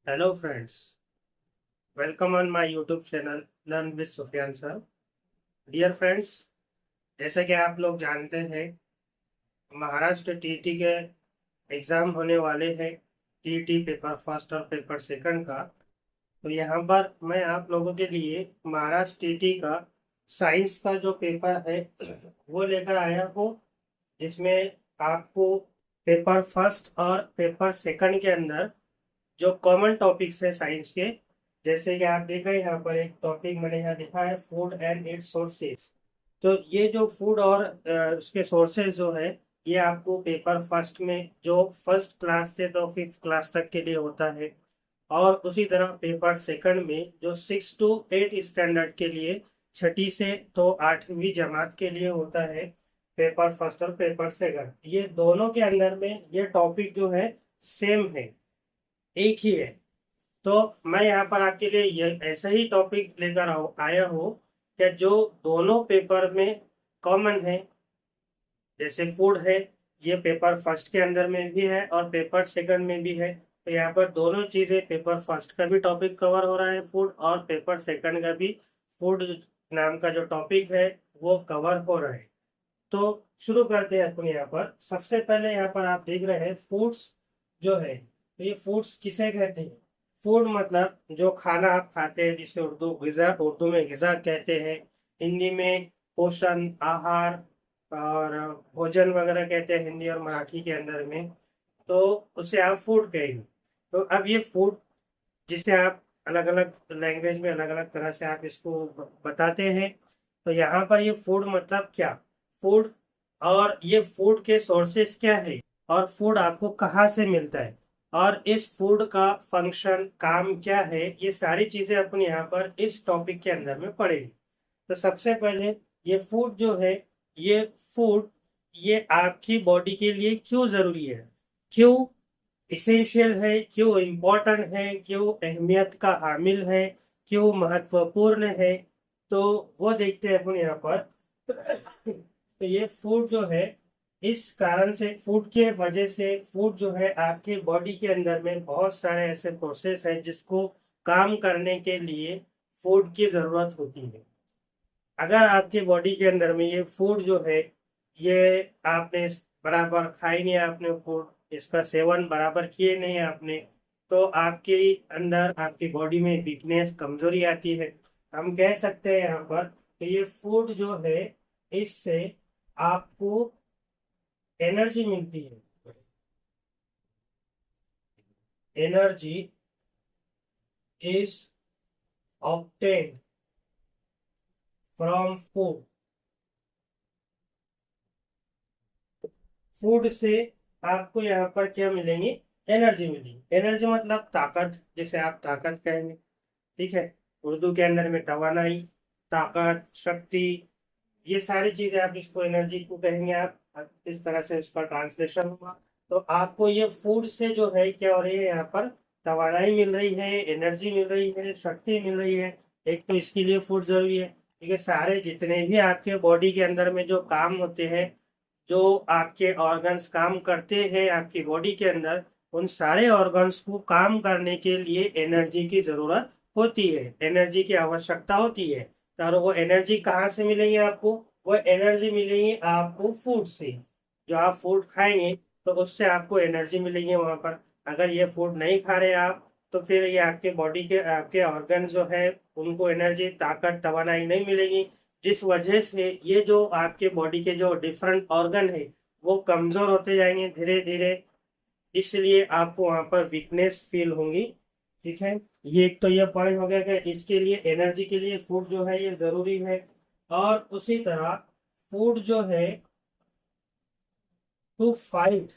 Hello friends, welcome on my YouTube channel learn with Sufiyan sir. Dear friends, जैसे कि आप लोग जानते हैं, महाराष्ट्र टीटी के एग्ज़ाम होने वाले हैं। टीटी पेपर फर्स्ट और पेपर सेकंड का। तो यहाँ पर मैं आप लोगों के लिए महाराष्ट्र टीटी का साइंस का जो पेपर है वो लेकर आया हूँ, जिसमें आपको पेपर फर्स्ट और पेपर सेकंड के अंदर जो कॉमन टॉपिक्स है साइंस के, जैसे कि आप देख रहे हैं यहाँ पर एक टॉपिक मैंने यहाँ लिखा है फूड एंड इट्स सोर्सेज। तो ये जो फूड और उसके सोर्सेज जो है, ये आपको पेपर फर्स्ट में जो फर्स्ट क्लास से तो फिफ्थ क्लास तक के लिए होता है, और उसी तरह पेपर सेकंड में जो 6 to 8 स्टैंडर्ड के लिए, छठी से तो 8वीं जमात के लिए होता है पेपर फर्स्ट और पेपर सेकंड। ये दोनों के अंदर में ये टॉपिक जो है सेम है, एक ही है। तो मैं यहाँ पर आपके लिए ये ऐसा ही टॉपिक लेकर आया हूँ कि जो दोनों पेपर में कॉमन है। जैसे फूड है, ये पेपर फर्स्ट के अंदर में भी है और पेपर सेकंड में भी है। तो यहाँ पर दोनों चीज़ें, पेपर फर्स्ट का भी टॉपिक कवर हो रहा है फूड, और पेपर सेकंड का भी फूड नाम का जो टॉपिक है वो कवर हो रहा है। तो शुरू करते हैं अपन। यहाँ पर सबसे पहले यहाँ पर आप देख रहे हैं फूड्स जो है। तो ये फूड्स किसे कहते हैं? फूड मतलब जो खाना आप खाते हैं, जिसे उर्दू में ग़िज़ा कहते हैं, हिंदी में पोषण आहार और भोजन वगैरह कहते हैं हिंदी और मराठी के अंदर में। तो उसे आप फूड कहेंगे। तो अब ये फूड, जिसे आप अलग अलग लैंग्वेज में अलग अलग तरह से आप इसको बताते हैं। तो यहाँ पर ये फूड मतलब क्या, फूड, और ये फूड के सोर्सेस क्या है, और फूड आपको कहाँ से मिलता है, और इस फूड का फंक्शन काम क्या है, ये सारी चीजें अपन यहाँ पर इस टॉपिक के अंदर में पढ़ेंगे। तो सबसे पहले ये फूड जो है, ये फूड, ये आपकी बॉडी के लिए क्यों जरूरी है, क्यों इसेंशियल है, क्यों इम्पोर्टेंट है, क्यों अहमियत का हामिल है, क्यों महत्वपूर्ण है। तो वो देखते हैं अपन यहाँ पर। तो ये फूड जो है, इस कारण से, फूड के वजह से, फूड जो है आपके बॉडी के अंदर में बहुत सारे ऐसे प्रोसेस हैं जिसको काम करने के लिए फूड की जरूरत होती है। अगर आपके बॉडी के अंदर में ये फूड जो है, ये आपने बराबर खाई नहीं, आपने फूड, इसका सेवन बराबर किए नहीं आपने, तो आपके अंदर, आपकी बॉडी में वीकनेस, कमजोरी आती है। हम कह सकते हैं यहाँ पर कि ये फूड जो है, इससे आपको एनर्जी मिलती है। Energy is obtained from food. Food से आपको यहाँ पर क्या मिलेंगी? एनर्जी मिलेगी। एनर्जी मतलब ताकत, जिसे आप ताकत कहेंगे, ठीक है। उर्दू के अंदर में तवानाई, ताकत, शक्ति, ये सारी चीजें आप इसको एनर्जी को कहेंगे। आप इस तरह से इसका ट्रांसलेशन होगा। तो आपको ये फूड से जो है क्या हो रही है, यहाँ पर तवानाई मिल रही है, एनर्जी मिल रही है, शक्ति मिल रही है। एक तो इसके लिए फूड जरूरी है। ठीक है, सारे जितने भी आपके बॉडी के अंदर में जो काम होते हैं, जो आपके ऑर्गन्स काम करते हैं आपकी बॉडी के अंदर, उन सारे ऑर्गन्स को काम करने के लिए एनर्जी की जरूरत होती है, एनर्जी की आवश्यकता होती है। तो वो एनर्जी कहाँ से मिलेगी आपको? वो एनर्जी मिलेगी आपको फूड से। जो आप फूड खाएंगे तो उससे आपको एनर्जी मिलेगी वहां पर। अगर ये फूड नहीं खा रहे आप, तो फिर ये आपके बॉडी के, आपके ऑर्गन जो है, उनको एनर्जी, ताकत, तवानाई नहीं मिलेगी, जिस वजह से ये जो आपके बॉडी के जो डिफरेंट ऑर्गन है वो कमजोर होते जाएंगे धीरे धीरे। इसलिए आपको वहां पर वीकनेस फील होंगी। ठीक है, ये एक तो ये पॉइंट हो गया कि इसके लिए, एनर्जी के लिए फूड जो है ये जरूरी है। और उसी तरह फूड जो है, to fight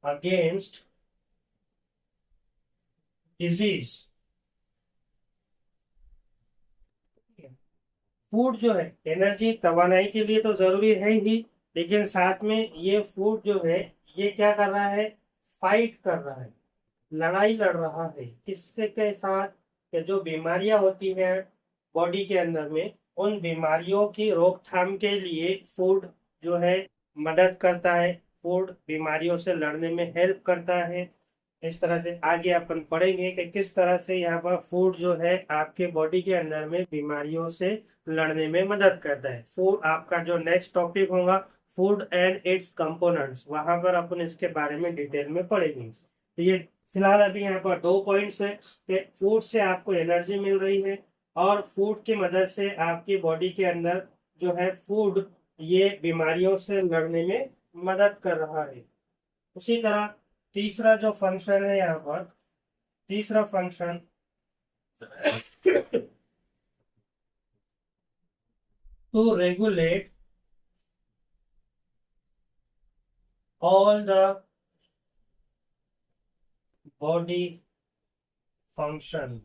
against disease, food जो है एनर्जी, तवानाई के लिए तो जरूरी है ही, लेकिन साथ में ये फूड जो है, ये क्या कर रहा है? फाइट कर रहा है, लड़ाई लड़ रहा है किसके के साथ? कि जो बीमारियां होती है बॉडी के अंदर में, उन बीमारियों की रोकथाम के लिए फूड जो है मदद करता है। फूड बीमारियों से लड़ने में हेल्प करता है। इस तरह से आगे अपन पढ़ेंगे कि किस तरह से यहाँ पर फूड जो है आपके बॉडी के अंदर में बीमारियों से लड़ने में मदद करता है। फूड आपका जो नेक्स्ट टॉपिक होगा, फूड एंड इट्स कंपोनेंट्स, वहां पर अपन इसके बारे में डिटेल में पढ़ेंगे। तो ये फिलहाल अभी यहाँ पर 2 पॉइंट्स है कि फूड से आपको एनर्जी मिल रही है और फूड की मदद से आपकी बॉडी के अंदर जो है फूड ये बीमारियों से लड़ने में मदद कर रहा है। उसी तरह तीसरा जो फंक्शन है यहाँ पर, तीसरा function to regulate all the body function.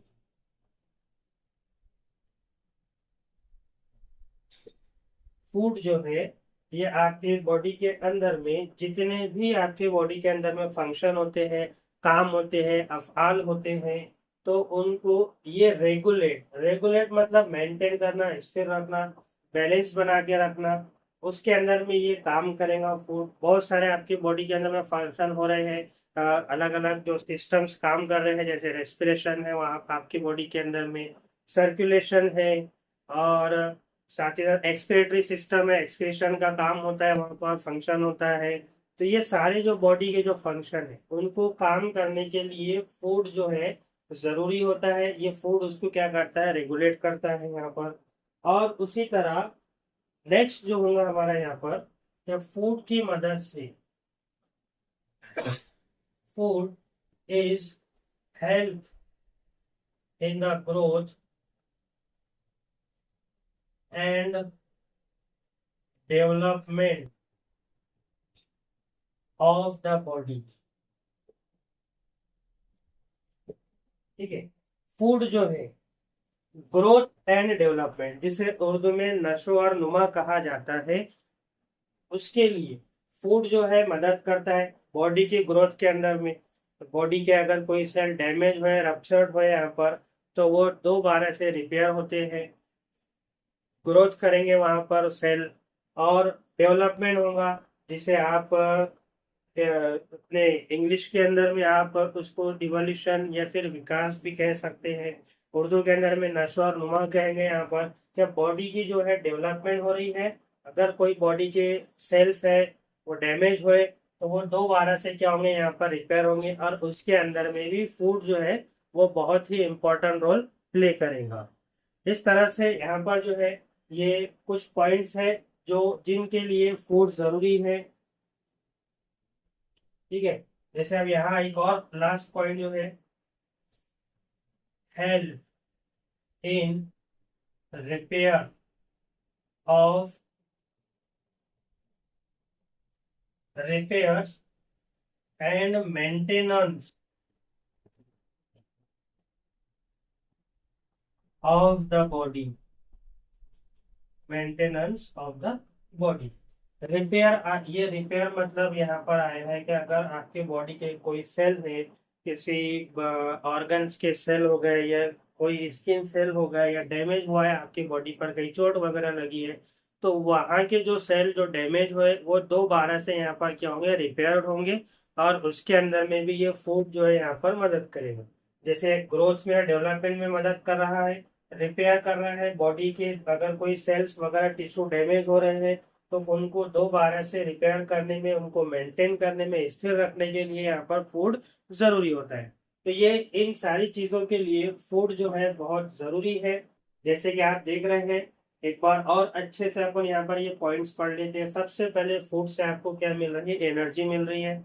Food जो है ये आपके बॉडी के अंदर में जितने भी आपके बॉडी के अंदर में फंक्शन होते हैं, काम होते हैं, अफ़आल होते हैं, तो उनको ये रेगुलेट, रेगुलेट मतलब मेंटेन करना, स्थिर रखना, बैलेंस बना के रखना, उसके अंदर में ये काम करेगा फूड। बहुत सारे आपके बॉडी के अंदर में फंक्शन हो रहे हैं, अलग अलग जो सिस्टम्स काम कर रहे हैं, जैसे रेस्पिरेशन है वहाँ आपकी बॉडी के अंदर में, सर्कुलेशन है, और साथ ही साथ एक्सक्रीटरी सिस्टम है, एक्सक्रीशन का काम होता है वहाँ पर, फंक्शन होता है। तो ये सारे जो बॉडी के जो फंक्शन है उनको काम करने के लिए फूड जो है जरूरी होता है। ये फूड उसको क्या करता है, रेगुलेट करता है यहाँ पर। और उसी तरह नेक्स्ट जो होगा हमारा यहाँ पर, फूड की मदद से food is help in the growth and development of the body. ठीक है, फूड जो है ग्रोथ एंड डेवलपमेंट, जिसे उर्दू में नशो और नुमा कहा जाता है, उसके लिए फूड जो है मदद करता है बॉडी की ग्रोथ के अंदर में। बॉडी के अगर कोई सेल डैमेज हो, रप्चर्ड हो यहाँ पर, तो वो दोबारा से रिपेयर होते हैं, ग्रोथ करेंगे वहां पर सेल, और डेवलपमेंट होगा, जिसे आप अपने इंग्लिश के अंदर में आप उसको इवोल्यूशन या फिर विकास भी कह सकते हैं। उर्दू के अंदर में नशो और नुमा कहेंगे यहाँ पर। जब बॉडी की जो है डेवलपमेंट हो रही है, अगर कोई बॉडी के सेल्स है वो डैमेज हुए, तो वो दोबारा से क्या होंगे, यहाँ पर रिपेयर होंगे, और उसके अंदर में भी फूड जो है वो बहुत ही इम्पोर्टेंट रोल प्ले करेगा। इस तरह से यहाँ पर जो है ये कुछ पॉइंट्स है जो जिनके लिए फूड जरूरी है। ठीक है, जैसे अब यहाँ एक और लास्ट पॉइंट जो है, help in repair of repairs and maintenance of the body, maintenance of the body. Repair, ये रिपेयर मतलब यहाँ पर आया है कि अगर आपके बॉडी के कोई सेल है, किसी ऑर्गन्स के सेल हो गए, या कोई स्किन सेल हो गया, या डैमेज हुआ है आपकी बॉडी पर, कहीं चोट वगैरह लगी है, तो वहाँ के जो सेल जो डैमेज हुए वो दोबारा से यहाँ पर क्या होंगे, रिपेयर होंगे, और उसके अंदर में भी ये फूड जो है यहाँ पर मदद करेगा। जैसे ग्रोथ में, डेवलपमेंट में मदद कर रहा है, रिपेयर कर रहा है बॉडी के, अगर कोई सेल्स वगैरह टिश्यू डैमेज हो रहे हैं तो उनको दोबारा से रिपेयर करने में, उनको मेंटेन करने में, स्थिर रखने के लिए यहाँ पर फूड जरूरी होता है। तो ये इन सारी चीजों के लिए फूड जो है बहुत जरूरी है। जैसे कि आप देख रहे हैं, एक बार और अच्छे से अपन यहाँ पर ये पॉइंट्स पढ़ लेते हैं। सबसे पहले फूड से आपको क्या मिल रही है, एनर्जी मिल रही है।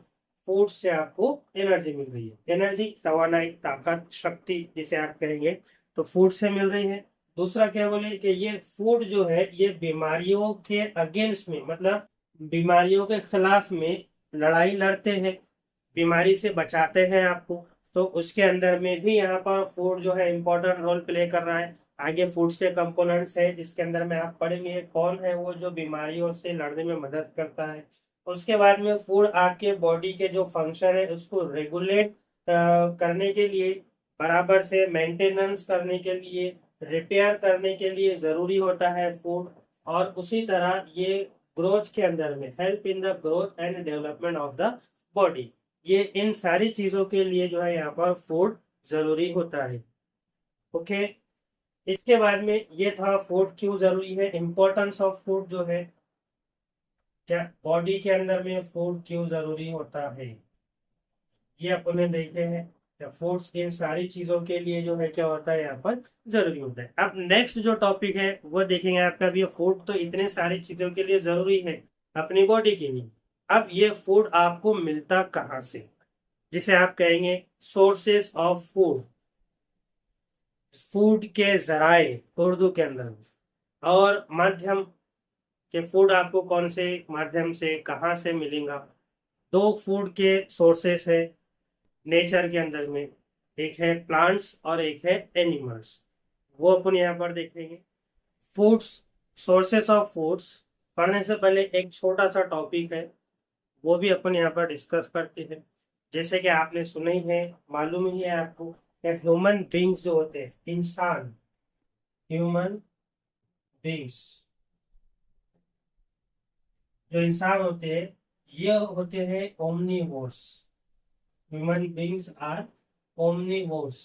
फूड से आपको एनर्जी मिल रही है, एनर्जी, तवानाई, ताकत, शक्ति जिसे आप कहेंगे, तो फूड से मिल रही है। दूसरा क्या बोले कि ये फूड जो है ये बीमारियों के अगेंस्ट में, मतलब बीमारियों के खिलाफ में लड़ाई लड़ते हैं, बीमारी से बचाते हैं आपको। तो उसके अंदर में भी यहाँ पर फूड जो है इम्पोर्टेंट रोल प्ले कर रहा है। आगे फूड्स के कंपोनेंट्स है जिसके अंदर में आप पढ़ेंगे कौन है वो जो बीमारियों से लड़ने में मदद करता है। उसके बाद में फूड आपके बॉडी के जो फंक्शन है उसको रेगुलेट करने के लिए, बराबर से मेंटेनेंस करने के लिए, रिपेयर करने के लिए जरूरी होता है फूड। और उसी तरह ये ग्रोथ के अंदर में help in the growth and development of the body. ये इन सारी चीजों के लिए जो है यहाँ पर फूड जरूरी होता है। ओके। इसके बाद में ये था फूड क्यों जरूरी है, इम्पोर्टेंस ऑफ फूड जो है, क्या बॉडी के अंदर में फूड क्यों जरूरी होता है, ये अपने देखे हैं। फूड्स इन सारी चीजों के लिए जो है क्या होता है यहाँ पर जरूरी होता है। अब नेक्स्ट जो टॉपिक है वो देखेंगे आपका भी, फूड तो इतने सारी चीजों के लिए जरूरी है अपनी बॉडी के लिए। अब ये फूड आपको मिलता कहाँ से, जिसे आप कहेंगे सोर्सेस ऑफ फूड, फूड के जराए उर्दू के अंदर। और माध्यम के फूड आपको कौन से माध्यम से कहाँ से मिलेगा। दो फूड के सोर्सेस है नेचर के अंदर में, एक है प्लांट्स और एक है एनिमल्स, वो अपन यहाँ पर देखेंगे। फूड्स, सोर्सेस ऑफ फूड्स पढ़ने से पहले एक छोटा सा टॉपिक है, वो भी अपन यहाँ पर डिस्कस करते हैं। जैसे कि आपने सुना ही है, मालूम ही है आपको कि ह्यूमन बींग्स जो होते हैं, इंसान, ह्यूमन बींग्स जो इंसान होते हैं, ये होते हैं omnivores. Human beings are omnivores.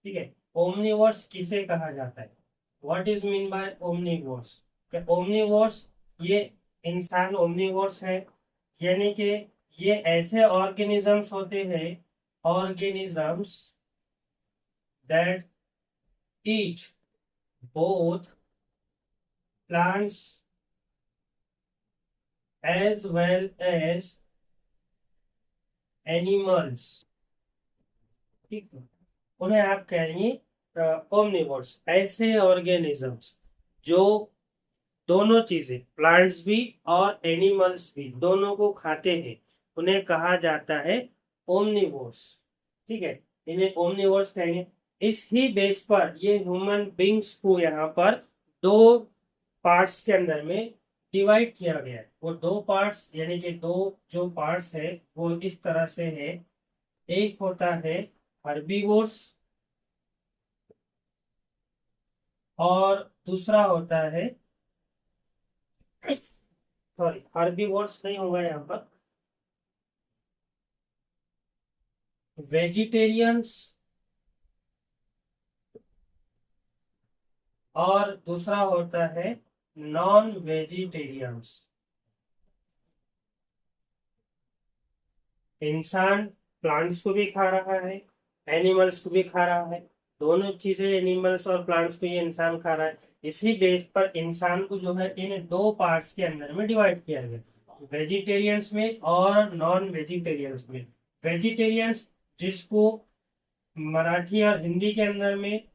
ठीक है। ओमनीवोर्स किसे कहा जाता है, what is mean by omnivores. Omnivores, ये इंसान ओमनीवोर्स है, यानी कि ये ऐसे ऑर्गेनिजम्स होते हैं, organisms that eat both plants as well as animals. ठीक है। उन्हें आप कहेंगे ओमनिवोर्स, ऐसे ऑर्गेनिजम्स जो दोनों चीजें, प्लांट्स भी और एनिमल्स भी, दोनों को खाते हैं, उन्हें कहा जाता है ओमनिवोर्स। ठीक है। इन्हें ओमनिवोर्स कहेंगे। इस ही बेस पर ये ह्यूमन बींग्स को यहाँ पर दो पार्ट्स के अंदर में डिवाइड किया गया है। वो दो पार्ट्स यानी कि दो जो पार्ट्स है वो इस तरह से है। एक होता है हर्बीवोर्स और दूसरा होता है, सॉरी हर्बीवोर्स नहीं होगा यहाँ पर, वेजिटेरियंस और दूसरा होता है नॉन वेजिटेरियंस। इंसान प्लांट्स को भी खा रहा है, एनिमल्स को भी खा रहा है, दोनों चीजें एनिमल्स और प्लांट्स को ये इंसान खा रहा है। इसी बेस पर इंसान को जो है इन दो पार्ट्स के अंदर में डिवाइड किया गया, वेजिटेरियंस में और नॉन वेजिटेरियंस में। वेजिटेरियंस जिसको मराठी और हिंदी के अंदर में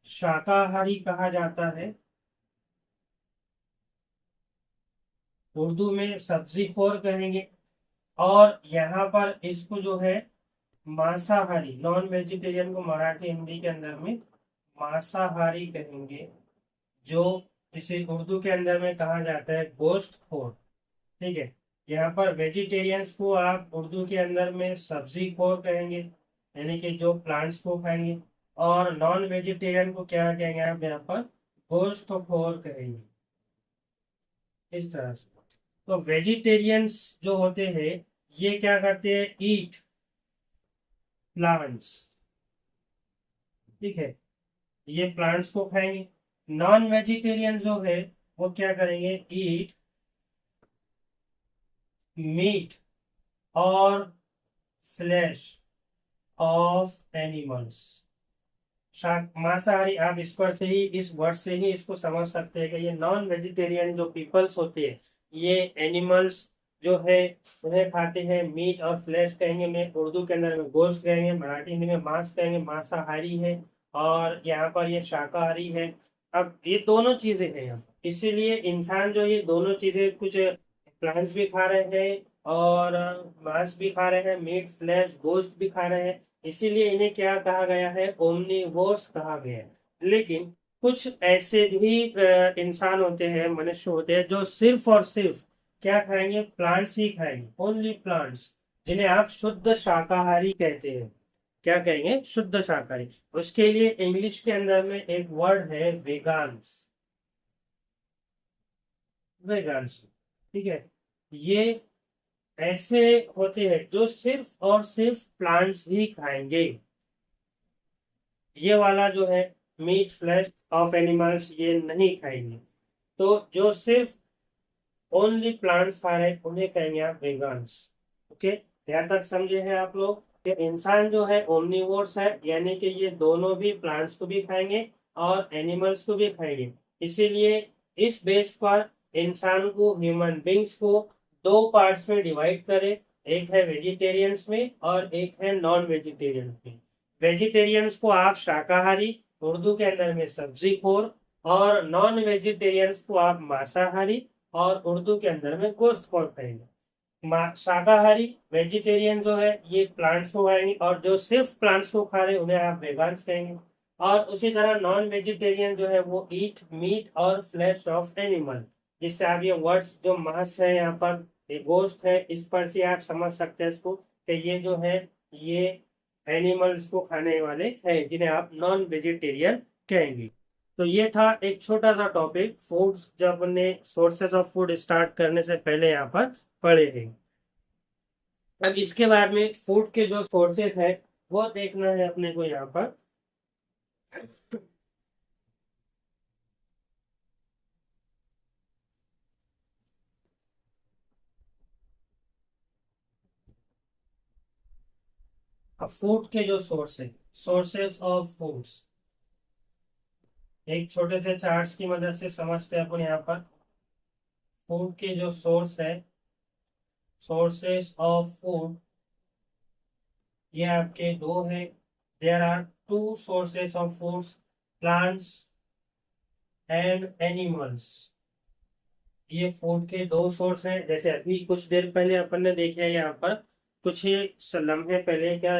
शाकाहारी कहा जाता है, उर्दू में सब्जी खोर कहेंगे, और यहाँ पर इसको जो है मांसाहारी, नॉन वेजिटेरियन को मराठी हिंदी के अंदर में मांसाहारी कहेंगे, जो इसे उर्दू के अंदर में कहा जाता है गोश्तखोर। ठीक है। यहाँ पर वेजिटेरियंस को आप उर्दू के अंदर में सब्जी खोर कहेंगे, यानी कि जो प्लांट्स को खाएंगे, और नॉन वेजिटेरियन को क्या कहेंगे आप यहाँ पर गोश्तखोर कहेंगे, इस तरह से। तो वेजिटेरियंस जो होते हैं ये क्या करते हैं, ईट प्लांट्स। ठीक है, ये प्लांट्स को खाएंगे। नॉन वेजिटेरियन जो है वो क्या करेंगे, ईट मीट और फ्लैश ऑफ एनिमल्स। शाक मांसाहारी, आप इस पर से ही, इस वर्ड से ही इसको समझ सकते हैं कि ये नॉन वेजिटेरियन जो पीपल्स होते हैं ये एनिमल्स जो है उन्हें खाते हैं, मीट और फ्लैश कहेंगे, मैं उर्दू के अंदर में गोश्त कहेंगे, मराठी हिंदी में मांस कहेंगे, मांसाहारी है, और यहाँ पर ये शाकाहारी है। अब ये दोनों चीजें हैं यहाँ, इसीलिए इंसान जो ये दोनों चीजें, कुछ प्लांट्स भी खा रहे हैं और मांस भी खा रहे हैं, मीट फ्लैश गोश्त भी खा रहे हैं, इसीलिए इन्हें क्या कहा गया है, ओमनीवोर्स कहा गया है। लेकिन कुछ ऐसे भी इंसान होते हैं, मनुष्य होते हैं जो सिर्फ और सिर्फ क्या खाएंगे, प्लांट्स ही खाएंगे, ओनली प्लांट्स, जिन्हें आप शुद्ध शाकाहारी कहते हैं। क्या कहेंगे, शुद्ध शाकाहारी। उसके लिए इंग्लिश के अंदर में एक वर्ड है वेगान्स, वेगान्स। ठीक है। ये ऐसे होते हैं जो सिर्फ और सिर्फ प्लांट्स ही खाएंगे। ये वाला जो है मीट फ्लैश ऑफ एनिमल्स ये नहीं खाएंगे। तो जो सिर्फ ओनली प्लांट्स खा रहे हैं उन्हें कहेंगे आप वेगान्स। ओके, यहाँ तक समझे हैं आप लोग कि इंसान जो है ओमनिवोर्स है, यानी कि ये दोनों भी प्लांट्स को भी खाएंगे और एनिमल्स को भी खाएंगे। इसीलिए इस बेस पर इंसान को, ह्यूमन बींग्स को दो पार्ट्स में डिवाइड करें। एक है वेजिटेरियंस में और एक है नॉन वेजिटेरियंस में। वेजिटेरियंस को आप शाकाहारी, उर्दू के अंदर में सब्जी खोर, और नॉन वेजिटेरियंस को आप मांसाहारी और उर्दू के अंदर में गोश्त खोर कहेंगे। शाकाहारी वेजिटेरियन जो है ये प्लांट्स को खाएंगे, और जो सिर्फ प्लांट्स को खा रहे हैं उन्हें आप वेगान्स कहेंगे। और उसी तरह नॉन वेजिटेरियन जो है वो ईट मीट और फ्लैश ऑफ एनिमल। जिससे आप ये वर्ड्स जो मांस है यहाँ पर, ये गोश्त है, इस पर से आप समझ सकते हैं इसको कि ये जो है ये एनिमल्स को खाने वाले हैं जिन्हें आप नॉन वेजिटेरियन कहेंगे। तो ये था एक छोटा सा टॉपिक फूड्स, जब हमने सोर्सेज ऑफ फूड स्टार्ट करने से पहले यहाँ पर पढ़े हैं। अब इसके बाद में फूड के जो सोर्सेज है वो देखना है अपने को यहाँ पर। अब फूड के जो सोर्स है, सोर्सेज ऑफ फूड्स, एक छोटे से चार्ट्स की मदद से समझते हैं अपन यहाँ पर। फूड के जो सोर्स है, सोर्सेज ऑफ फूड, ये आपके दो है। There are two sources of foods, plants and animals. ये फूड के दो सोर्स हैं। जैसे अभी कुछ देर पहले अपन ने देखे हैं यहाँ पर, कुछ ही लम्हे पहले, क्या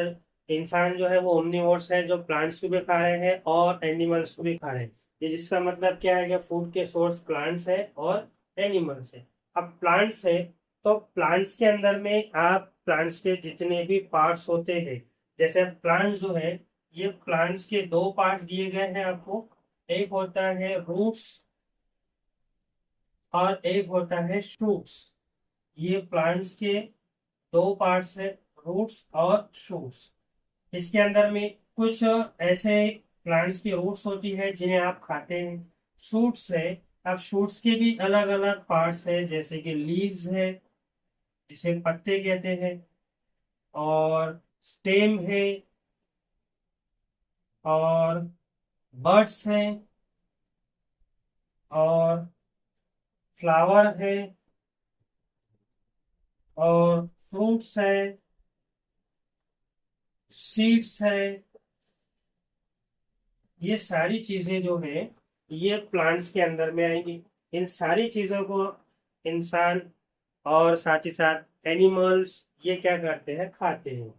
इंसान जो है वो ओमनिवोर्स है, जो प्लांट्स को भी खा रहे हैं और एनिमल्स को भी खा रहे हैं। ये जिसका मतलब क्या है कि फूड के सोर्स प्लांट्स है और एनिमल्स है। अब प्लांट्स है तो प्लांट्स के अंदर में आप प्लांट्स के जितने भी पार्ट्स होते हैं, जैसे प्लांट्स जो है ये प्लांट्स के दो पार्ट्स दिए गए हैं आपको। एक होता है रूट्स और एक होता है शूट्स। ये प्लांट्स के दो पार्ट्स है, रूट्स और शूट्स। इसके अंदर में कुछ ऐसे प्लांट्स की रूट्स होती है जिन्हें आप खाते हैं। शूट्स है, अब शूट्स के भी अलग अलग पार्ट्स है, जैसे कि लीव्स है जिसे पत्ते कहते हैं, और स्टेम है, और बड्स है, और फ्लावर है, और फ्रूट्स है, सीड्स है। ये सारी चीजें जो है ये प्लांट्स के अंदर में आएंगी। इन सारी चीजों को इंसान और साथ ही साथ एनिमल्स ये क्या करते हैं, खाते हैं।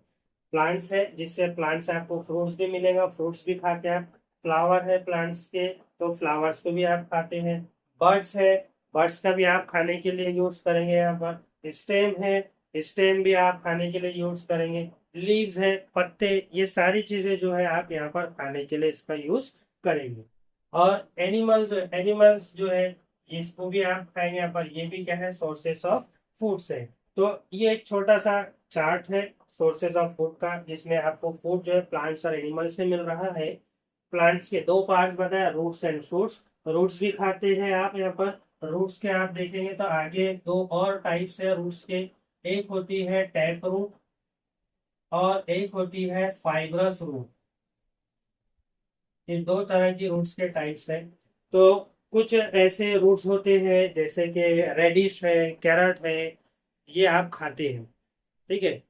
प्लांट्स है जिससे प्लांट्स से आपको फ्रूट्स भी मिलेगा, फ्रूट्स भी खाते हैं आप। फ्लावर है प्लांट्स के, तो फ्लावर्स को भी आप खाते हैं। बर्ड्स है, बर्ड्स का भी आप खाने के लिए यूज करेंगे यहाँ पर। स्टेम है, स्टेम भी आप खाने के लिए यूज करेंगे। लीव्स है, पत्ते, ये सारी चीजें जो है आप यहाँ पर खाने के लिए इसका यूज करेंगे। और एनिमल्स, एनिमल्स जो है इसको भी आप खाएंगे यहाँ पर। ये भी क्या है, सोर्सेस ऑफ फूड्स है। तो ये एक छोटा सा चार्ट है सोर्सेज ऑफ फूड का, जिसमें आपको फूड जो है प्लांट्स और एनिमल से मिल रहा है। प्लांट्स के दो पार्ट्स बताया, रूट्स एंड शूट्स। रूट्स भी खाते हैं आप यहाँ पर। रूट्स के आप देखेंगे तो आगे दो और टाइप्स है रूट्स के। एक होती है टैप रूट और एक होती है फाइब्रस रूट। ये दो तरह की रूट्स के टाइप्स हैं। तो कुछ ऐसे रूट्स होते हैं जैसे कि रेडिश है, कैरट है, ये आप खाते हैं। ठीक है।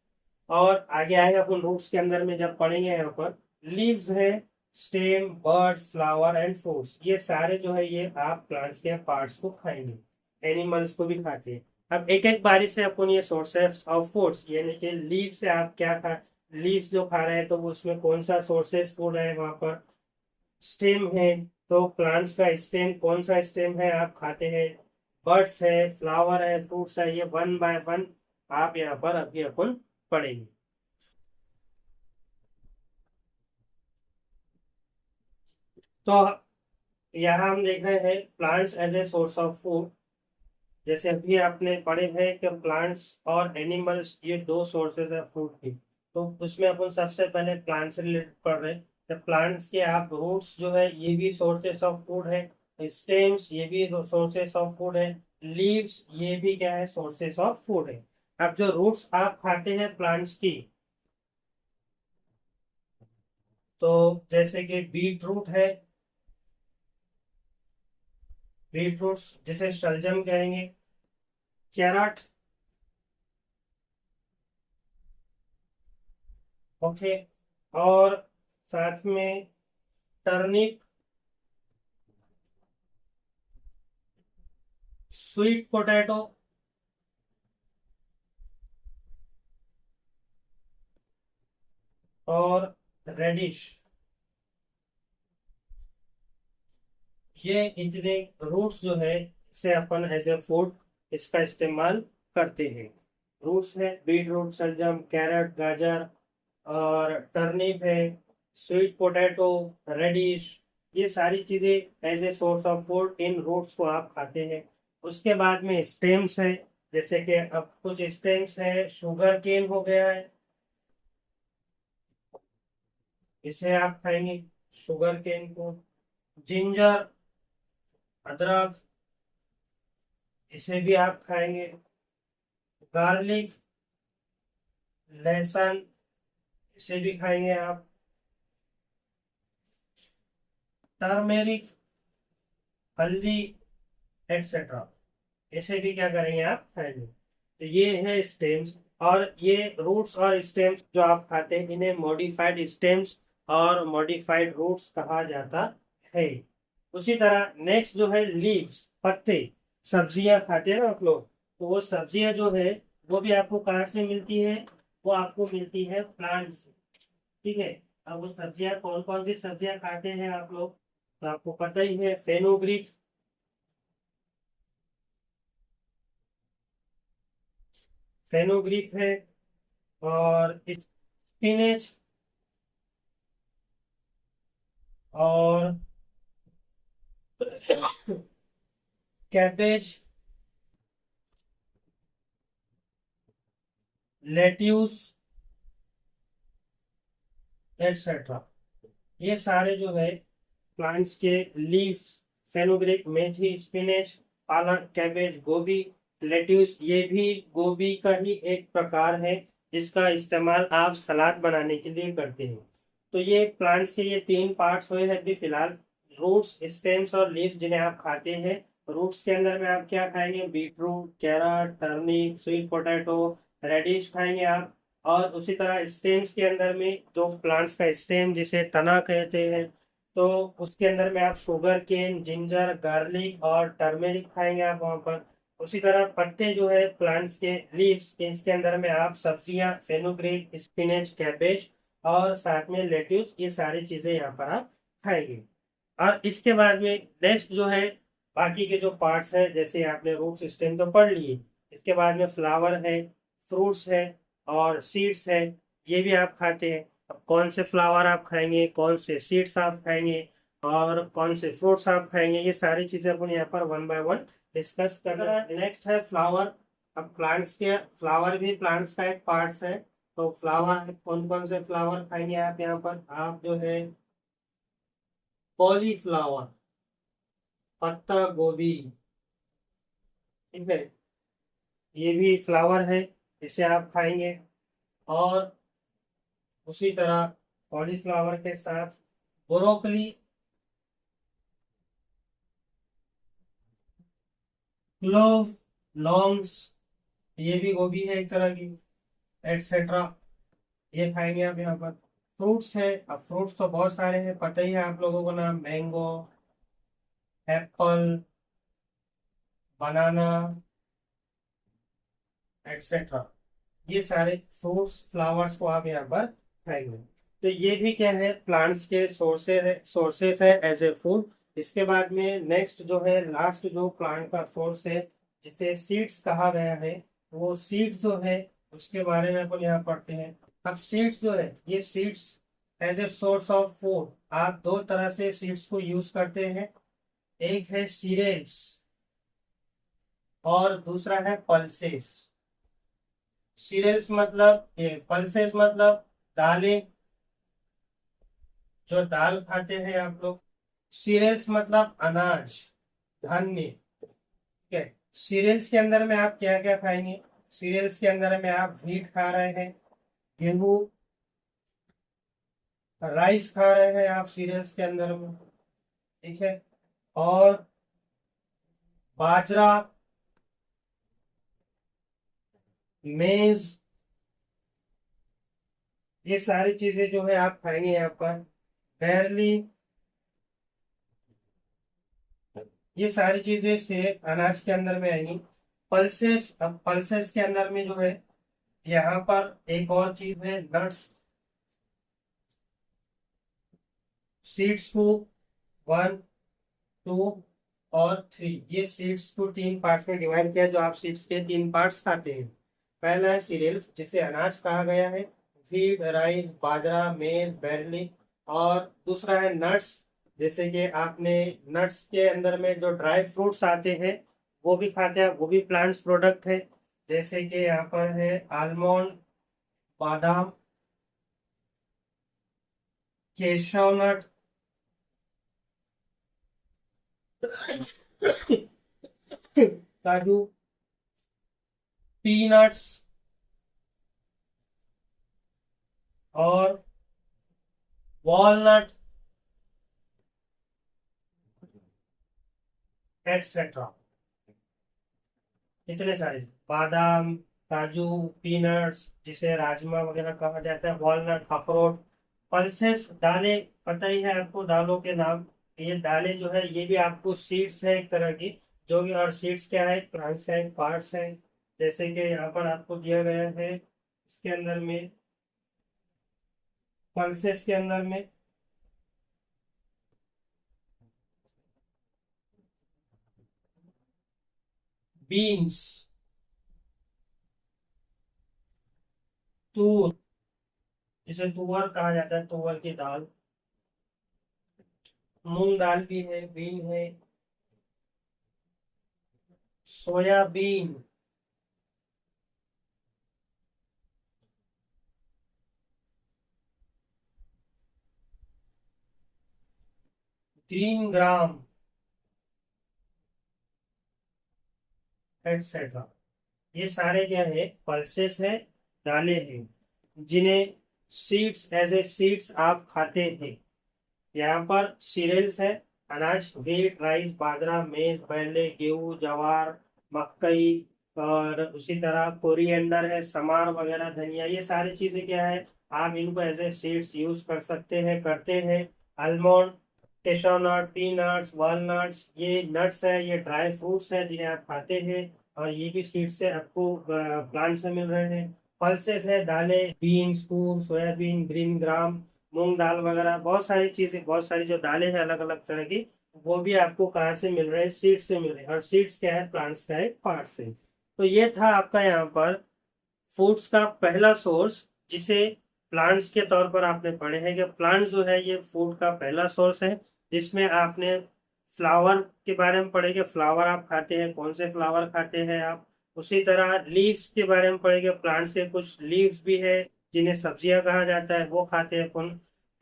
और आगे आएगा अपन रूट्स के अंदर में जब पढ़ेंगे यहाँ पर। लीव्स है, stem, birds, flower and fruits, ये सारे जो है ये आप प्लांट्स के पार्ट्स को खाएंगे। एनिमल्स को भी खाते हैं। अब एक एक बारी से अपन ये सोर्सेस ऑफ फूड्स, यानी कि लीव से आप क्या खा, लीव्स जो खा रहे हैं तो वो उसमें कौन सा सोर्सेस फूड है वहां पर। स्टेम है, तो प्लांट्स का स्टेम, कौन सा स्टेम है आप खाते हैं। बर्ड्स है, फ्लावर है, फ्रूट्स है, ये वन बाय वन आप यहाँ पर अभी अपन पढ़ेंगे। तो यहाँ हम देख रहे हैं plants as a source of food. जैसे अभी आपने पढ़े हैं कि प्लांट्स और एनिमल्स ये दो सोर्सेज है फूड की, तो उसमें अपन सबसे पहले प्लांट से रिलेटेड पढ़ रहे हैं। तो प्लांट्स के आप रूट्स जो है ये भी सोर्सेस ऑफ फूड है, स्टेम्स ये भी सोर्सेस ऑफ फूड है, लीव्स ये भी क्या है, सोर्सेस ऑफ फूड है। अब जो रूट्स आप खाते हैं प्लांट्स की, तो जैसे कि बीट रूट है, बीट रूट्स जिसे शलजम कहेंगे, कैरट, ओके, और साथ में टर्निप, स्वीट पोटैटो, और रेडिश, ये इतने रूट्स जो है इसे अपन एज ए फूड इसका इस्तेमाल करते हैं। रूट्स है बीट रूट, शलजम, कैरेट, गाजर, और टर्निप है, स्वीट पोटैटो, रेडिश, ये सारी चीजें as a source of food इन रूट्स को आप खाते हैं। उसके बाद में स्टेम्स है, जैसे कि अब कुछ स्टेम्स है, शुगर केन हो गया है, इसे आप खाएंगे शुगर केन को। जिंजर, अदरक, इसे भी आप खाएंगे। गार्लिक, लहसुन, इसे भी खाएंगे आप। टर्मेरिक, हल्दी, एक्सेट्रा, इसे भी क्या करेंगे आप खाएंगे। तो ये है स्टेम्स, और ये रूट्स और स्टेम्स जो आप खाते हैं इन्हें मॉडिफाइड स्टेम्स और मॉडिफाइड रूट्स कहा जाता है। उसी तरह नेक्स्ट जो है लीव्स, पत्ते, सब्जियां खाते हैं ना आप लोग, तो वो सब्जियां जो है वो भी आपको कहाँ से मिलती है, वो आपको मिलती है प्लांट से। ठीक है। अब वो सब्जियां कौन कौन सी सब्जियां खाते हैं आप लोग, तो आपको पता ही है, फेनुग्रीक, फेनुग्रीक है, और स्पिनेच, और कैबेज, लेट्यूस, एटसेट्रा, ये सारे जो है प्लांट्स के लीफ, फेनुग्रीक, मेथी, स्पिनेच, पालक, कैबेज, गोभी, लेट्यूस, ये भी गोभी का ही एक प्रकार है जिसका इस्तेमाल आप सलाद बनाने के लिए करते हैं। तो ये प्लांट्स के ये तीन पार्ट्स हुए हैं अभी फिलहाल, रूट्स, स्टेम्स और लीफ जिन्हें आप खाते हैं। रूट्स के अंदर में आप क्या खाएंगे, beet root, carrot, turnip, sweet potato, radish खाएंगे आप। और उसी तरह स्टेम्स के अंदर में जो प्लांट्स का स्टेम जिसे तना कहते हैं, तो उसके अंदर में आप शुगर केन, जिंजर, गार्लिक और टर्मेरिक खाएंगे आप वहां पर। उसी तरह पत्ते जो है प्लांट्स के लीव्स, इसके अंदर में आप सब्जियां, फेनुग्रीक, स्पिनच, कैबेज और साथ में लेट्यूस, ये सारी चीजें यहाँ पर आप खाएंगे। और इसके बाद में नेक्स्ट जो है बाकी के जो पार्ट्स है, जैसे आपने रूट सिस्टम तो पढ़ लिए, इसके बाद में फ्लावर है, फ्रूट्स है, और सीड्स है, ये भी आप खाते हैं। अब कौन से फ्लावर आप खाएंगे, कौन से सीड्स आप खाएंगे, और कौन से फ्रूट्स आप खाएंगे, ये सारी चीजें अपन यहाँ पर वन बाय वन डिस्कस कर रहे हैं। नेक्स्ट है फ्लावर। अब प्लांट्स के फ्लावर भी प्लांट्स का एक पार्ट्स है, तो फ्लावर कौन कौन से फ्लावर खाएंगे आप यहाँ पर, आप जो है कॉलीफ्लावर, पत्ता गोभी, ठीक है, ये भी फ्लावर है, इसे आप खाएंगे। और उसी तरह कॉलीफ्लावर के साथ ब्रोकली, क्लोव, लॉन्ग्स, ये भी गोभी है एक तरह की, एटसेट्रा, ये खाएंगे आप यहाँ पर। फ्रूट्स है, अब फ्रूट्स तो बहुत सारे हैं, पता ही है आप लोगों को नाम, मैंगो, एप्पल, बनाना, एटसेट्रा, ये सारे फ्रूट्स फ्लावर्स को आप यहाँ पर खाएंगे। तो ये भी क्या है, प्लांट्स के सोर्सेस है एज ए फूड। इसके बाद में नेक्स्ट जो है लास्ट जो प्लांट का सोर्स है जिसे सीड्स कहा गया है, वो सीड्स जो है उसके बारे में अपन यहाँ पढ़ते हैं। अब सीड्स जो है, ये seeds as a source of food आप दो तरह से सीड्स को यूज करते हैं। एक है सीरियल्स, और दूसरा है पल्सेस। सीरियल्स मतलब ये पल्सेस मतलब दालें, जो दाल खाते हैं आप लोग। सीरियल्स मतलब अनाज, धान्य। ठीक है। सीरियल्स के अंदर में आप क्या क्या खाएंगे? सीरियल्स के अंदर में आप व्हीट खा रहे हैं, गेहूं, राइस खा रहे हैं आप सीरियल्स के अंदर में। ठीक है। और बाजरा, मेज, ये सारी चीजें जो है आप खाएंगे यहाँ पर। बैरली, ये सारी चीजें से अनाज के अंदर में आएंगी। पल्सेस, अब पल्सेस के अंदर में जो है यहाँ पर एक और चीज है, नट्स। सीड्स को 1, 2 और 3, ये सीड्स को 3 पार्ट्स में डिवाइड किया, जो आप सीड्स के 3 पार्ट्स खाते हैं। पहला है सीरियल्स, जिसे अनाज कहा गया है, व्हीट, राइस, बाजरा, मेज, बैरली। और दूसरा है नट्स, जैसे कि आपने नट्स के अंदर में जो ड्राई फ्रूट्स आते हैं वो भी खाते हैं, वो भी प्लांट्स प्रोडक्ट है। जैसे कि यहाँ पर है आलमंड, बादाम, केशव नट, काजू, पीनट्स और वॉलनट, एटसेट्रा। इतने सारे, बादाम, काजू, पीनट्स, जिसे राजमा वगैरह कहा जाता है, वॉलनट, अखरोट। पल्सेस, दालें, पता ही है आपको दालों के नाम। ये दालें जो है ये भी आपको सीड्स है एक तरह की, जो भी। और सीड्स क्या है? प्लांट्स है, पार्ट्स है। जैसे कि यहाँ पर आपको दिया गया है इसके अंदर में, पल्सेस के अंदर में बीन्स, तूर, जिसे तुअर कहा जाता है, तुअर की दाल। मूंग दाल भी है, बीन है, सोयाबीन, ग्रीन ग्राम, एटसेट्रा। ये सारे क्या है? पल्सेस है, दालें हैं, जिन्हें सीड्स, एज ए सीड्स आप खाते हैं। यहाँ पर सीरियल्स है, अनाज, व्हीट, राइस, बाजरा, मेज, बैले, गेहूं, ज्वार, मकई। और उसी तरह कोरिएंडर है, समार वगैरह, धनिया, ये सारी चीजें क्या है? आप इनको एज ए सीड्स यूज कर सकते हैं, करते हैं। आलमंड, केशव नट, पीनट्स, वॉलनट्स, ये नट्स है, ये ड्राई फ्रूट्स है जिन्हें आप खाते हैं। और ये भी सीड्स से आपको प्लांट से मिल रहे हैं। पल्सेस है, दालें, बीन्स, तूर, सोयाबीन, ग्रीन ग्राम, मूंग दाल वगैरह, बहुत सारी चीजें, बहुत सारी जो दालें हैं अलग अलग तरह की, वो भी आपको कहाँ से मिल रहे हैं? सीड्स से मिल रहे हैं। और सीड्स क्या है? प्लांट्स का एक पार्ट है। तो ये था आपका यहाँ पर फूड्स का पहला सोर्स, जिसे प्लांट्स के तौर पर आपने पढ़े हैं कि प्लांट्स जो है ये फूड का पहला सोर्स है। जिसमें आपने फ्लावर के बारे में पढ़े कि फ्लावर आप खाते हैं, कौन से फ्लावर खाते हैं आप। उसी तरह लीव्स के बारे में पढ़े कि प्लांट्स के कुछ लीव्स भी है जिन्हें सब्जियां कहा जाता है, वो खाते हैं कौन।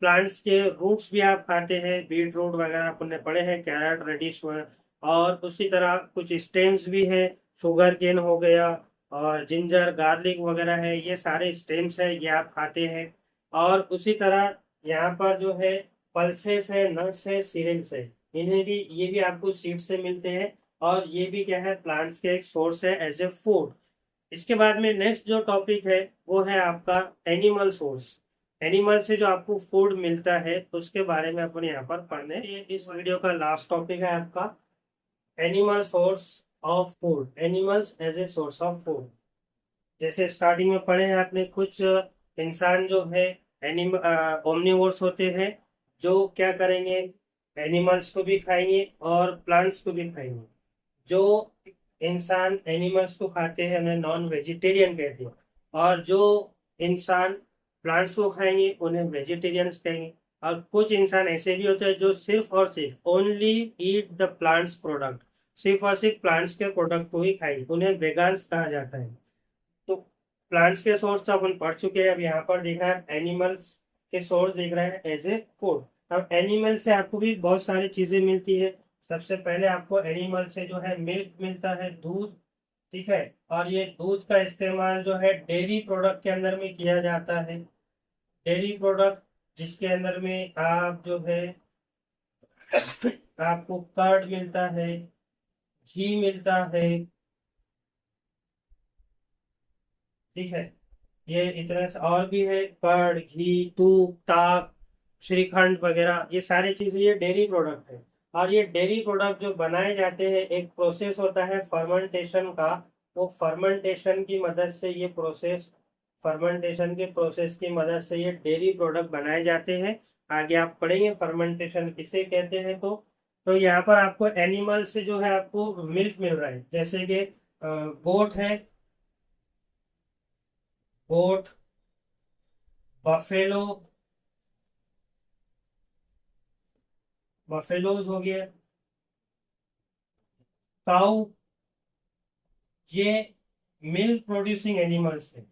प्लांट्स के रूट्स भी आप खाते हैं, बीट रूट वगैरह आपने पढ़े हैं, कैरेट, रेडिश। और उसी तरह कुछ स्टेम्स भी है, शुगर केन हो गया, और जिंजर, गार्लिक वगैरह है, ये सारे स्टेम्स है, ये आप खाते हैं। और उसी तरह यहाँ पर जो है पल्सेस है, नट्स है, सीरियल्स है, इन्हें भी, ये भी आपको सीड से मिलते हैं। और ये भी क्या है? प्लांट्स के एक सोर्स है एज ए फूड। इसके बाद में नेक्स्ट जो टॉपिक है वो है आपका एनिमल सोर्स। एनिमल से जो आपको फूड मिलता है उसके बारे में अपन यहाँ पर पढ़ने, ये इस वीडियो का लास्ट टॉपिक है आपका, animal source of food, animals as a source of food. जैसे स्टार्टिंग में पढ़े हैं आपने, कुछ इंसान जो है एनिमल ओमनिवोर्स होते हैं, जो क्या करेंगे? एनिमल्स को भी खाएंगे और प्लांट्स को भी खाएंगे। जो इंसान एनिमल्स को खाते हैं उन्हें नॉन वेजिटेरियन कहते हैं, और जो इंसान प्लांट्स को खाएंगे उन्हें वेजिटेरियंस कहेंगे। और कुछ इंसान ऐसे भी होते हैं जो सिर्फ और सिर्फ only eat the plants product, सिर्फ और सिर्फ प्लांट्स के प्रोडक्ट को ही खाएंगे, उन्हें वेगान्स कहा जाता है। तो प्लांट्स के सोर्स तो अपन पढ़ चुके हैं। अब यहाँ पर देख रहा है एनिमल्स के सोर्स देख रहे हैं एज ए फूड। अब एनिमल से आपको भी बहुत सारी चीजें मिलती है। सबसे पहले आपको एनिमल से जो है मिल्क मिलता है, दूध। ठीक है। और ये दूध का इस्तेमाल जो है डेयरी प्रोडक्ट के अंदर में किया जाता है। डेयरी प्रोडक्ट जिसके अंदर में आप जो है आपको कर्ड मिलता है, घी मिलता है। ठीक है। ये इतना से और भी है, कर्ड, घी, दूध, ताक, श्रीखंड वगैरह, ये सारी चीजें ये डेयरी प्रोडक्ट है। और ये डेयरी प्रोडक्ट जो बनाए जाते हैं, एक प्रोसेस होता है फर्मेंटेशन का। वो फर्मेंटेशन की मदद से ये प्रोसेस फर्मेंटेशन के प्रोसेस की मदद से ये डेयरी प्रोडक्ट बनाए जाते हैं। आगे आप पढ़ेंगे फर्मेंटेशन किसे कहते हैं। तो यहाँ पर आपको एनिमल से जो है आपको मिल्क मिल रहा है, जैसे कि गोट है, गोट, बफेलो, बफेलोज हो गया, काऊ, ये मिल्क प्रोड्यूसिंग एनिमल्स है।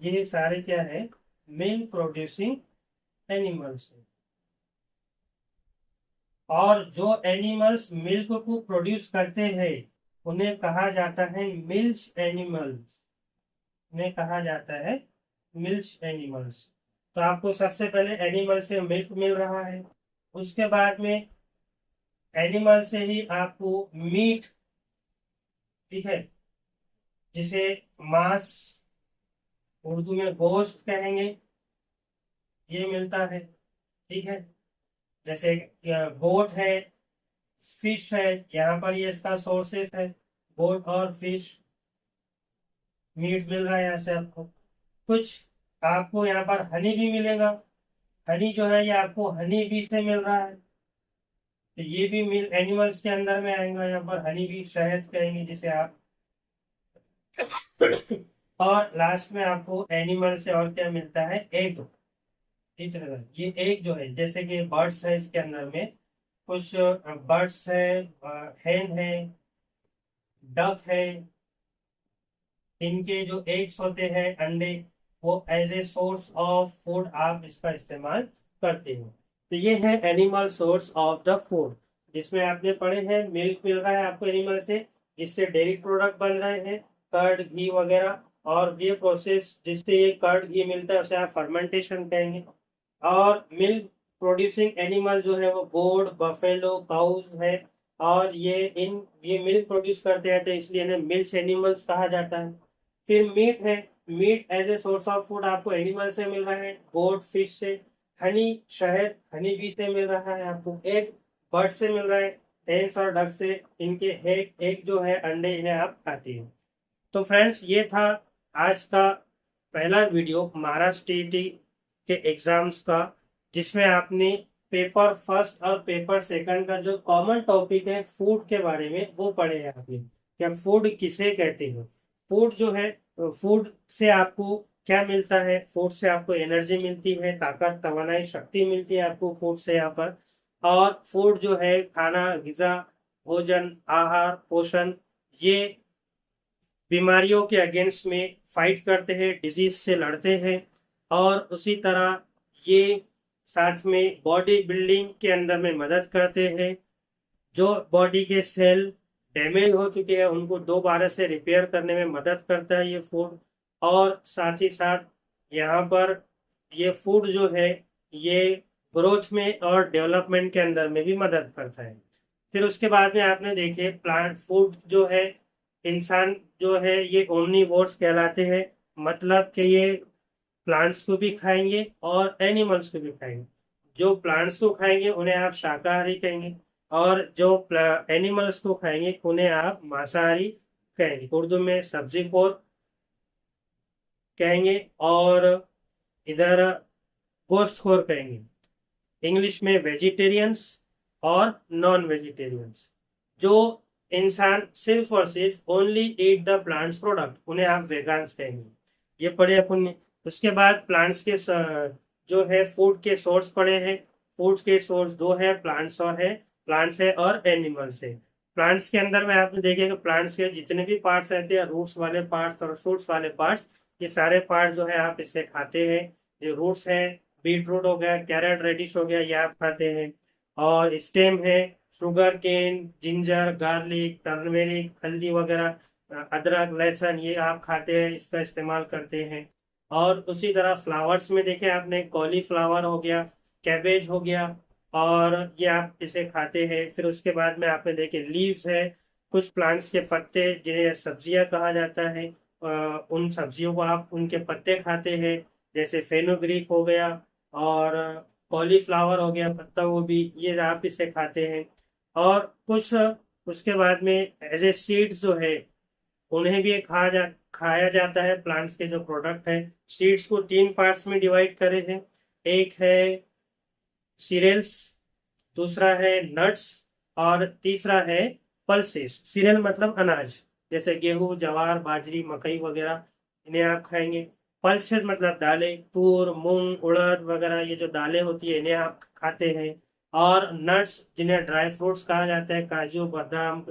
ये सारे क्या है, मिल्क प्रोड्यूसिंग एनिमल्स है। और जो एनिमल्स मिल्क को प्रोड्यूस करते हैं उन्हें कहा जाता है मिल्क एनिमल्स। उन्हें कहा जाता है मिल्क एनिमल्स। तो आपको सबसे पहले एनिमल से मिल्क मिल रहा है, उसके बाद में एनिमल से ही आपको मीट, ठीक है, जिसे मांस, उर्दू में गोश्त कहेंगे, ये मिलता है। ठीक है। जैसे बोट है, फिश है, यहाँ पर ये इसका सोर्सेस है, बोट और फिश। मीट मिल रहा है यहाँ से आपको। कुछ आपको यहाँ पर हनी भी मिलेगा। हनी जो है ये आपको हनी बी से मिल रहा है। तो ये भी मिल एनिमल्स के अंदर में आएगा। यहाँ पर हनी बी, शहद कहेंगे जिसे आप। और लास्ट में आपको एनिमल से और क्या मिलता है, एग। ठीक है। ये एग जो है, जैसे कि बर्ड्स है, इसके अंदर में कुछ बर्ड्स है, हेन है, डक है, इनके जो एग्स होते हैं, अंडे, वो as a source of food आप इसका इस्तेमाल करते हो। तो ये है animal source of the food, जिसमें आपने पढ़े हैं मिल्क मिल रहा है आपको एनिमल से, जिससे डेयरी प्रोडक्ट बन रहे हैं, कर्ड, घी वगैरह। और ये प्रोसेस जिससे ये कर्ड घी मिलता है उसे आप फर्मेंटेशन कहेंगे। और मिल्क प्रोड्यूसिंग एनिमल जो है वो गोड, बफेलो, काउज है। और ये मिल्क प्रोड्यूस करते हैं, तो इसलिए इन्हें मिल्क एनिमल्स कहा जाता है। फिर मीट है। Meat as a source of food आपको एनिमल से मिल रहा है, गोट, फिश से। हनी, शहद, हनी बी से मिल रहा है आपको। एग, बर्ड से मिल रहा है, हेन्स और डक से। इनके एग जो है, अंडे, इन्हें आप खाते हैं। तो फ्रेंड्स, ये था आज का पहला वीडियो महाराष्ट्र टीईटी के एग्जाम्स का, जिसमें आपने पेपर फर्स्ट और पेपर सेकंड का जो कॉमन टॉपिक है फूड के बारे में वो पढ़े हैं आपने। क्या फूड किसे कहते हैं। फूड जो है, फूड से आपको क्या मिलता है, फूड से आपको एनर्जी मिलती है, ताकत, तवानाई, शक्ति मिलती है आपको फूड से यहाँ पर। और फूड जो है खाना, ग़िज़ा, भोजन, आहार, पोषण, ये बीमारियों के अगेंस्ट में फाइट करते हैं, डिजीज से लड़ते हैं। और उसी तरह ये साथ में बॉडी बिल्डिंग के अंदर में मदद करते हैं। जो बॉडी के सेल डैमेज हो चुके हैं उनको दोबारा से रिपेयर करने में मदद करता है ये फूड। और साथ ही साथ यहाँ पर ये फूड जो है ये ग्रोथ में और डेवलपमेंट के अंदर में भी मदद करता है। फिर उसके बाद में आपने देखे प्लांट फूड जो है, इंसान जो है ये ओमनीवोर्स कहलाते हैं। मतलब कि ये प्लांट्स को भी खाएंगे और एनिमल्स को भी खाएंगे। जो प्लांट्स को खाएंगे उन्हें आप शाकाहारी कहेंगे, और जो एनिमल्स को खाएंगे उन्हें आप मांसाहारी कहेंगे। उर्दू में सब्जीखोर कहेंगे, और इधर गोश्तखोर कहेंगे। इंग्लिश में वेजिटेरियंस और नॉन वेजिटेरियंस। जो इंसान सिर्फ और सिर्फ only eat the plants product, उन्हें आप वेगान्स कहेंगे। ये पढ़े अपन ने। उसके बाद प्लांट्स के जो है फूड के सोर्स पढ़े हैं। फूड के सोर्स दो है, प्लांट्स है और एनिमल्स है। प्लांट्स के अंदर में आपने देखेगा प्लांट्स के जितने भी पार्ट्स रहते हैं, रूट्स वाले पार्ट्स और शूट्स वाले पार्ट्स, ये सारे पार्ट्स जो है आप इसे खाते हैं। जो रूट्स है, बीट रूट हो गया, कैरेट रेडिश हो गया, ये आप खाते हैं। और स्टेम है, sugar cane, ginger, garlic, turmeric, हल्दी वगैरह, अदरक, लहसुन, ये आप खाते हैं, इसका इस्तेमाल करते हैं। और उसी तरह फ्लावर्स में देखें आपने, कॉलीफ्लावर हो गया, कैबेज हो गया, और ये आप इसे खाते हैं। फिर उसके बाद में आपने देखे लीव्स है, कुछ प्लांट्स के पत्ते जिन्हें सब्जियां कहा जाता है, उन सब्जियों को आप उनके पत्ते खाते हैं, जैसे फेनुग्रीक हो गया, और कॉलीफ्लावर हो गया, पत्ता गोभी, ये आप इसे खाते हैं। और कुछ उसके बाद में एज ए सीड्स जो है, उन्हें भी खाया जाता है। प्लांट्स के जो प्रोडक्ट है, सीड्स को तीन पार्ट्स में डिवाइड करे हैं। एक है सीरियल्स, दूसरा है नट्स, और तीसरा है पल्सेस। सीरियल मतलब अनाज, जैसे गेहूं, ज्वार, बाजरी, मकई वगैरह, इन्हें आप खाएंगे। पल्सेस मतलब दालें, तूर, मूंग, उड़द वगैरह, ये जो दालें होती है इन्हें आप खाते हैं। और नट्स जिन्हें ड्राई फ्रूट्स कहा जाता है, काजू, बादाम,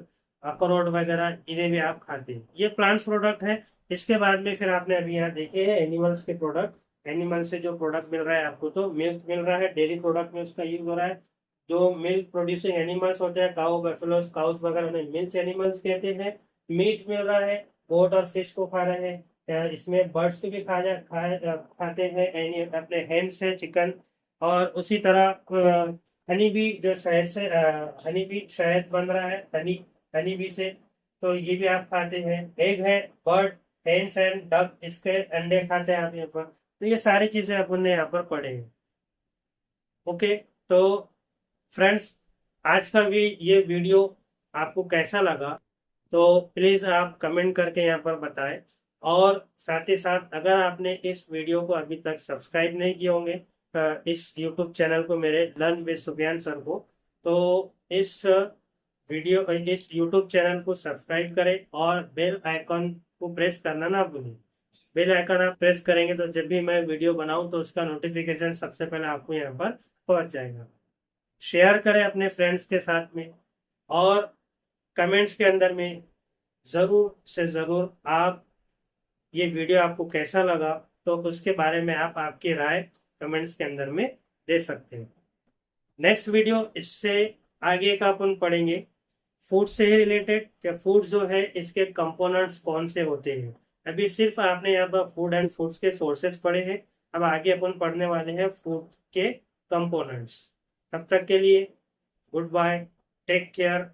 अखरोट वगैरह, इन्हें भी आप खाते हैं। ये प्लांट्स प्रोडक्ट है। इसके बाद में फिर आपने अभी यहाँ देखे हैं एनिमल्स के प्रोडक्ट। एनिमल से जो प्रोडक्ट मिल रहा है आपको, तो मिल्क मिल रहा है, डेयरी प्रोडक्ट में उसका यूज हो रहा है। जो मिल्क प्रोड्यूसिंग एनिमल्स होते हैं, काउ, बफेलोस, काउस वगैरह, उन्हें मिल्क एनिमल्स कहते हैं। मीट मिल रहा है, गोट और फिश को खा रहे हैं। इसमें बर्ड्स को भी खाते हैं, अपने हेन्स है, चिकन। और उसी तरह हनी भी, जो शहद से हनी भी शहद बन रहा है, हनी हनी बी से, तो ये भी आप खाते हैं। एग है, बर्ड, हेन्स एंड डक, इसके अंडे खाते हैं आप यहाँ पर। तो ये सारी चीजें अपन ने यहाँ पर पढ़े हैं। ओके, तो फ्रेंड्स, आज का भी ये वीडियो आपको कैसा लगा, तो प्लीज़ आप कमेंट करके यहाँ पर बताएं। और साथ ही साथ अगर आपने इस वीडियो को अभी तक सब्सक्राइब नहीं किए होंगे, इस यूट्यूब चैनल को, मेरे लर्न विद सुफियान सर को, तो इस यूट्यूब चैनल को सब्सक्राइब करें और बेल आइकन को प्रेस करना ना भूलें। बेल आइकन आप प्रेस करेंगे तो जब भी मैं वीडियो बनाऊं तो उसका नोटिफिकेशन सबसे पहले आपको यहाँ पर पहुंच जाएगा। शेयर करें अपने फ्रेंड्स के साथ में, और कमेंट्स के अंदर में ज़रूर से ज़रूर आप, ये वीडियो आपको कैसा लगा, तो उसके बारे में आप आपकी राय कमेंट्स के अंदर में दे सकते हैं। नेक्स्ट वीडियो इससे आगे का अपन पढ़ेंगे फूड से ही रिलेटेड, कि फूड जो है इसके कंपोनेंट्स कौन से होते हैं। अभी सिर्फ आपने यहाँ पर फूड एंड फूड्स के सोर्सेस पढ़े हैं, अब आगे अपन पढ़ने वाले हैं फूड के कंपोनेंट्स। तब तक के लिए गुड बाय, टेक केयर।